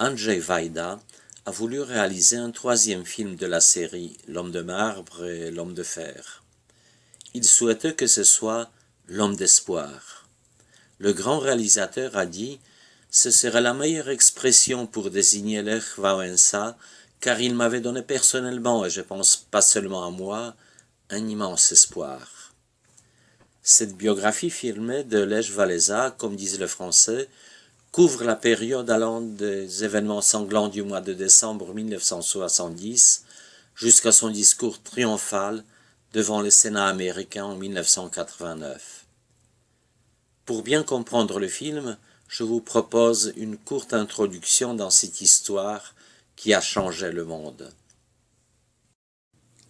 Andrzej Wajda a voulu réaliser un troisième film de la série L'Homme de marbre et L'Homme de fer. Il souhaitait que ce soit L'Homme d'espoir. Le grand réalisateur a dit « Ce serait la meilleure expression pour désigner Lech Wałęsa, car il m'avait donné personnellement, et je pense pas seulement à moi, un immense espoir. » Cette biographie filmée de Lech Wałęsa, comme disent les Français, couvre la période allant des événements sanglants du mois de décembre 1970 jusqu'à son discours triomphal devant le Sénat américain en 1989. Pour bien comprendre le film, je vous propose une courte introduction dans cette histoire qui a changé le monde.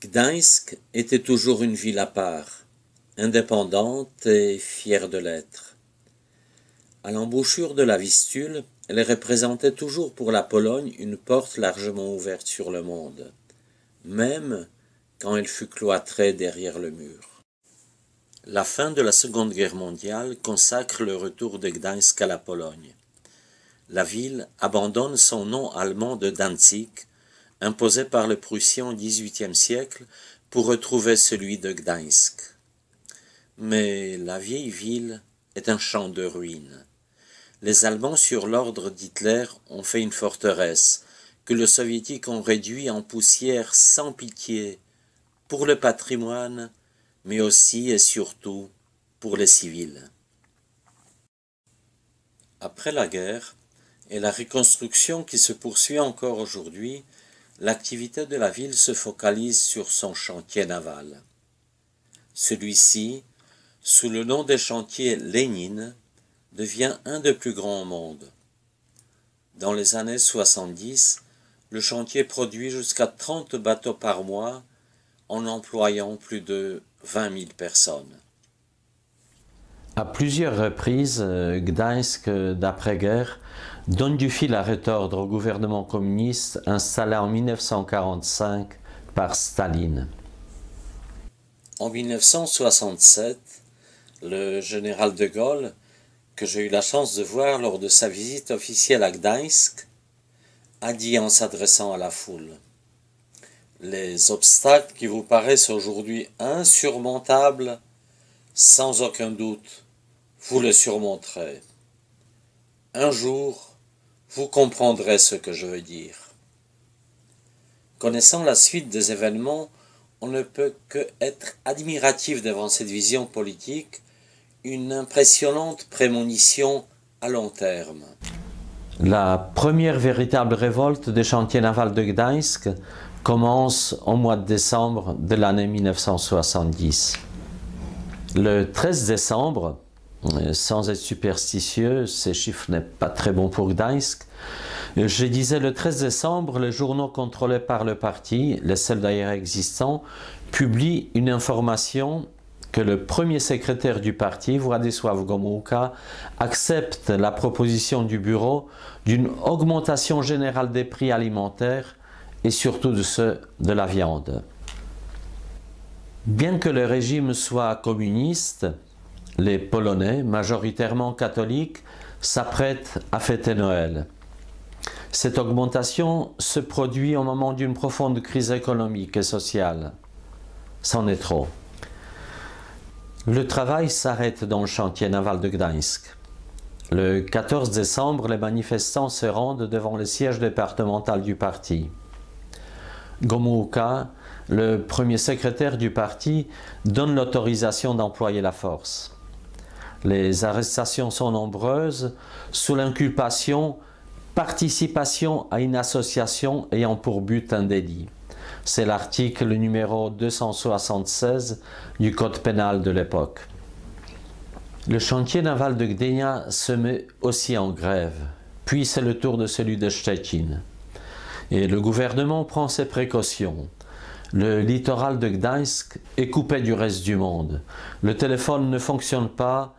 Gdańsk était toujours une ville à part, indépendante et fière de l'être. À l'embouchure de la Vistule, elle représentait toujours pour la Pologne une porte largement ouverte sur le monde, même quand elle fut cloîtrée derrière le mur. La fin de la Seconde Guerre mondiale consacre le retour de Gdańsk à la Pologne. La ville abandonne son nom allemand de Danzig, imposé par le Prussien au XVIIIe siècle, pour retrouver celui de Gdańsk. Mais la vieille ville est un champ de ruines. Les Allemands, sur l'ordre d'Hitler, ont fait une forteresse que les Soviétiques ont réduit en poussière sans pitié pour le patrimoine, mais aussi et surtout pour les civils. Après la guerre et la reconstruction qui se poursuit encore aujourd'hui, l'activité de la ville se focalise sur son chantier naval. Celui-ci, sous le nom de chantier Lénine, devient un des plus grands au monde. Dans les années 70, le chantier produit jusqu'à 30 bateaux par mois en employant plus de 20 000 personnes. À plusieurs reprises, Gdańsk, d'après-guerre, donne du fil à retordre au gouvernement communiste installé en 1945 par Staline. En 1967, le général de Gaulle, que j'ai eu la chance de voir lors de sa visite officielle à Gdańsk, a dit en s'adressant à la foule « Les obstacles qui vous paraissent aujourd'hui insurmontables, sans aucun doute, vous les surmonterez. Un jour, vous comprendrez ce que je veux dire. » Connaissant la suite des événements, on ne peut que être admiratif devant cette vision politique, une impressionnante prémonition à long terme. La première véritable révolte des chantiers navals de Gdańsk commence au mois de décembre de l'année 1970. Le 13 décembre, sans être superstitieux, ces chiffres n'est pas très bon pour Gdańsk, je disais le 13 décembre, les journaux contrôlés par le parti, les seuls d'ailleurs existants, publient une information que le premier secrétaire du parti, Władysław Gomułka, accepte la proposition du bureau d'une augmentation générale des prix alimentaires et surtout de ceux de la viande. Bien que le régime soit communiste, les Polonais, majoritairement catholiques, s'apprêtent à fêter Noël. Cette augmentation se produit au moment d'une profonde crise économique et sociale. C'en est trop. Le travail s'arrête dans le chantier naval de Gdańsk. Le 14 décembre, les manifestants se rendent devant le siège départemental du parti. Gomułka, le premier secrétaire du parti, donne l'autorisation d'employer la force. Les arrestations sont nombreuses, sous l'inculpation « participation à une association ayant pour but un délit ». C'est l'article numéro 276 du Code pénal de l'époque. Le chantier naval de Gdynia se met aussi en grève, puis c'est le tour de celui de Szczecin. Et le gouvernement prend ses précautions. Le littoral de Gdańsk est coupé du reste du monde. Le téléphone ne fonctionne pas,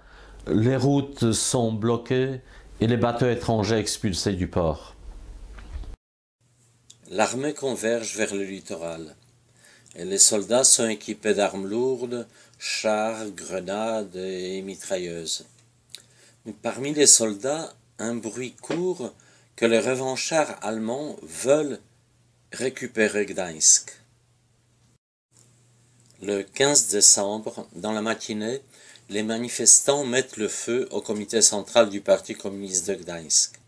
les routes sont bloquées et les bateaux étrangers expulsés du port. L'armée converge vers le littoral et les soldats sont équipés d'armes lourdes, chars, grenades et mitrailleuses. Mais parmi les soldats, un bruit court que les revanchards allemands veulent récupérer Gdańsk. Le 15 décembre, dans la matinée, les manifestants mettent le feu au comité central du Parti communiste de Gdańsk.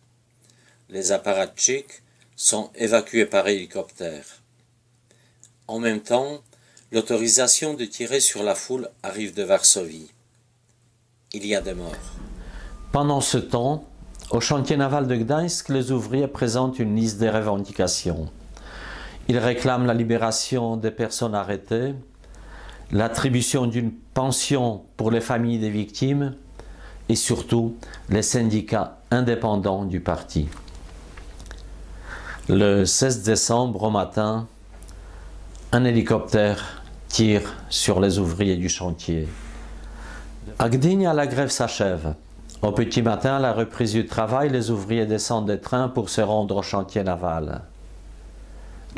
Les apparatchiks sont évacués par hélicoptère. En même temps, l'autorisation de tirer sur la foule arrive de Varsovie. Il y a des morts. Pendant ce temps, au chantier naval de Gdańsk, les ouvriers présentent une liste des revendications. Ils réclament la libération des personnes arrêtées, l'attribution d'une pension pour les familles des victimes et surtout les syndicats indépendants du parti. Le 16 décembre au matin, un hélicoptère tire sur les ouvriers du chantier. À Gdynia, la grève s'achève. Au petit matin, à la reprise du travail, les ouvriers descendent des trains pour se rendre au chantier naval.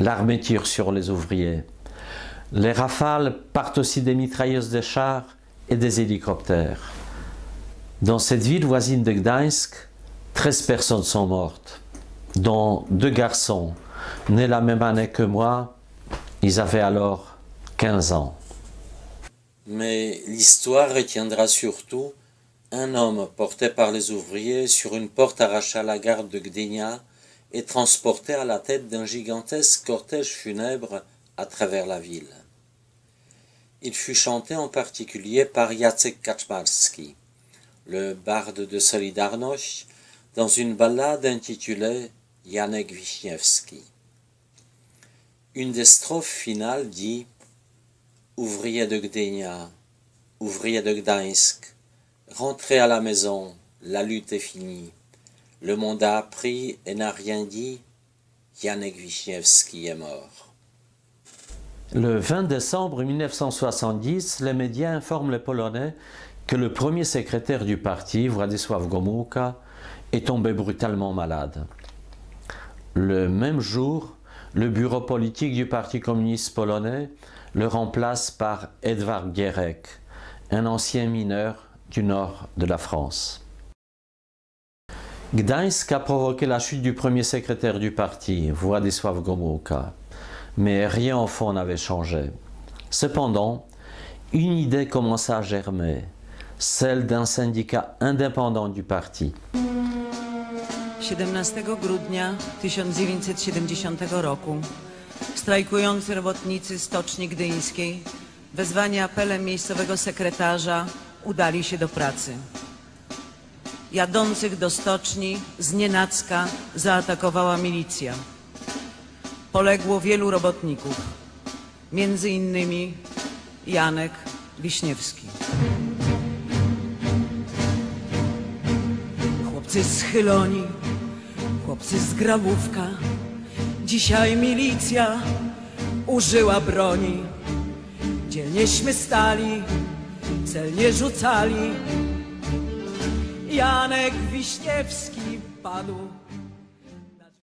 L'armée tire sur les ouvriers. Les rafales partent aussi des mitrailleuses des chars et des hélicoptères. Dans cette ville voisine de Gdańsk, 13 personnes sont mortes, dont 2 garçons, nés la même année que moi. Ils avaient alors 15 ans. Mais l'histoire retiendra surtout un homme porté par les ouvriers sur une porte arrachée à la gare de Gdynia et transporté à la tête d'un gigantesque cortège funèbre à travers la ville. Il fut chanté en particulier par Jacek Kaczmarski, le barde de Solidarność, dans une ballade intitulée Janek Wiśniewski. Une des strophes finales dit « Ouvriers de Gdynia, ouvriers de Gdańsk, rentrez à la maison, la lutte est finie. Le monde a appris et n'a rien dit, Janek Wiśniewski est mort. » Le 20 décembre 1970, les médias informent les Polonais que le premier secrétaire du parti, Władysław Gomułka, est tombé brutalement malade. Le même jour, le bureau politique du Parti communiste polonais le remplace par Edward Gierek, un ancien mineur du nord de la France. Gdańsk a provoqué la chute du premier secrétaire du parti, Władysław Gomułka, mais rien au fond n'avait changé. Cependant, une idée commença à germer, celle d'un syndicat indépendant du parti. 17 grudnia 1970 roku strajkujący robotnicy Stoczni Gdyńskiej, wezwani apelem miejscowego sekretarza, udali się do pracy. Jadących do stoczni znienacka zaatakowała milicja. Poległo wielu robotników, między innymi Janek Wiśniewski. Chłopcy schyloni, chłopcy z Grabówka, dzisiaj milicja użyła broni. Dzielnieśmy stali, celnie rzucali. Janek Wiśniewski padł